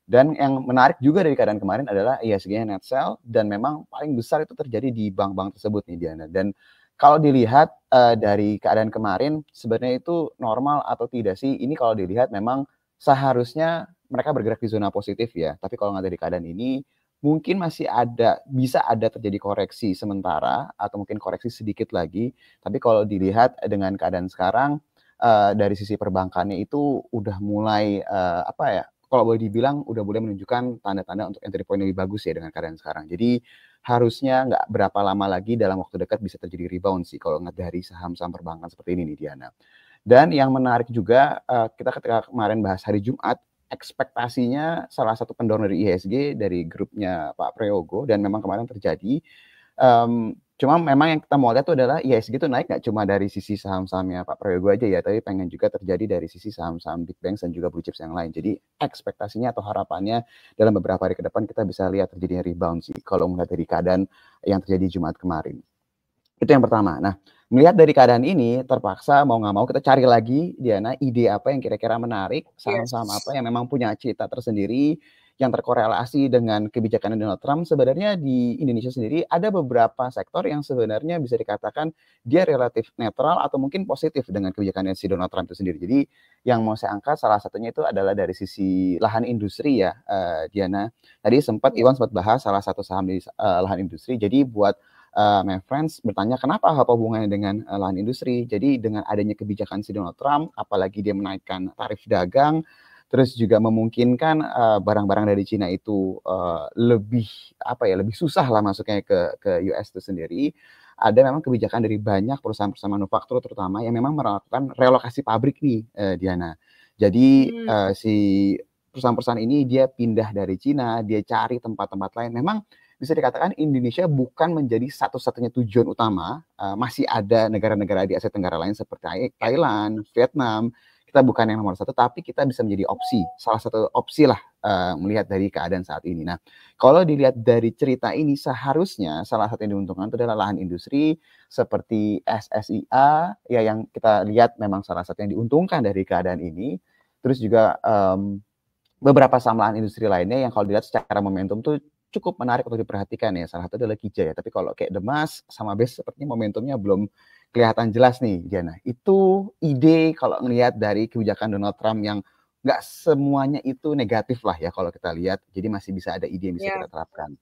Dan yang menarik juga dari keadaan kemarin adalah IHSG-nya net sell dan memang paling besar itu terjadi di bank-bank tersebut nih Diana. Dan kalau dilihat dari keadaan kemarin sebenarnya itu normal atau tidak sih? Ini kalau dilihat memang seharusnya mereka bergerak di zona positif ya. Tapi kalau nggak dari keadaan ini mungkin masih bisa ada terjadi koreksi sementara atau mungkin koreksi sedikit lagi. Tapi kalau dilihat dengan keadaan sekarang dari sisi perbankannya itu udah mulai apa ya? Kalau boleh dibilang udah boleh menunjukkan tanda-tanda untuk entry point lebih bagus ya dengan keadaan sekarang. Jadi harusnya nggak berapa lama lagi dalam waktu dekat bisa terjadi rebound sih kalau ngelihat dari saham-saham perbankan seperti ini nih Diana. Dan yang menarik juga kita ketika kemarin bahas hari Jumat, ekspektasinya salah satu pendorong dari IHSG dari grupnya Pak Prayogo dan memang kemarin terjadi. Cuma memang yang kita mau lihat itu adalah IHSG itu naik nggak cuma dari sisi saham-sahamnya Pak Prayogo aja ya, tapi pengen juga terjadi dari sisi saham-saham big banks dan juga blue chips yang lain. Jadi ekspektasinya atau harapannya dalam beberapa hari ke depan kita bisa lihat terjadinya rebound sih kalau melihat dari keadaan yang terjadi Jumat kemarin. Itu yang pertama. Nah, melihat dari keadaan ini terpaksa mau nggak mau kita cari lagi Diana ide apa yang kira-kira menarik, saham-saham apa Yes. yang memang punya cita tersendiri yang terkorelasi dengan kebijakan Donald Trump. Sebenarnya di Indonesia sendiri ada beberapa sektor yang sebenarnya bisa dikatakan dia relatif netral atau mungkin positif dengan kebijakan si Donald Trump itu sendiri. Jadi yang mau saya angkat salah satunya itu adalah dari sisi lahan industri ya, Diana. Tadi Ya. Iwan sempat bahas salah satu saham di lahan industri. Jadi buat my friends bertanya kenapa apa hubungannya dengan lahan industri. Jadi dengan adanya kebijakan si Donald Trump, apalagi dia menaikkan tarif dagang, terus juga memungkinkan barang-barang dari Cina itu lebih lebih susah lah masuknya ke US itu sendiri. Ada memang kebijakan dari banyak perusahaan-perusahaan manufaktur terutama yang memang melakukan relokasi pabrik nih, Diana. Jadi Hmm. si perusahaan-perusahaan ini dia pindah dari Cina, dia cari tempat-tempat lain. Memang bisa dikatakan Indonesia bukan menjadi satu-satunya tujuan utama. Masih ada negara-negara di Asia Tenggara lain seperti Ya. Thailand, Vietnam. Kita bukan yang nomor satu, tapi kita bisa menjadi opsi. Salah satu opsi lah melihat dari keadaan saat ini. Nah, kalau dilihat dari cerita ini, seharusnya salah satu yang diuntungkan itu adalah lahan industri seperti SSIA, ya yang kita lihat memang salah satu yang diuntungkan dari keadaan ini. Terus juga beberapa saham lahan industri lainnya yang kalau dilihat secara momentum tuh cukup menarik untuk diperhatikan ya. Salah satu adalah Kijaya. Tapi kalau kayak Demas sama BES sepertinya momentumnya belum kelihatan jelas nih, Diana. Itu ide kalau ngelihat dari kebijakan Donald Trump yang nggak semuanya itu negatif lah ya kalau kita lihat. Jadi masih bisa ada ide yang bisa Ya. kita terapkan.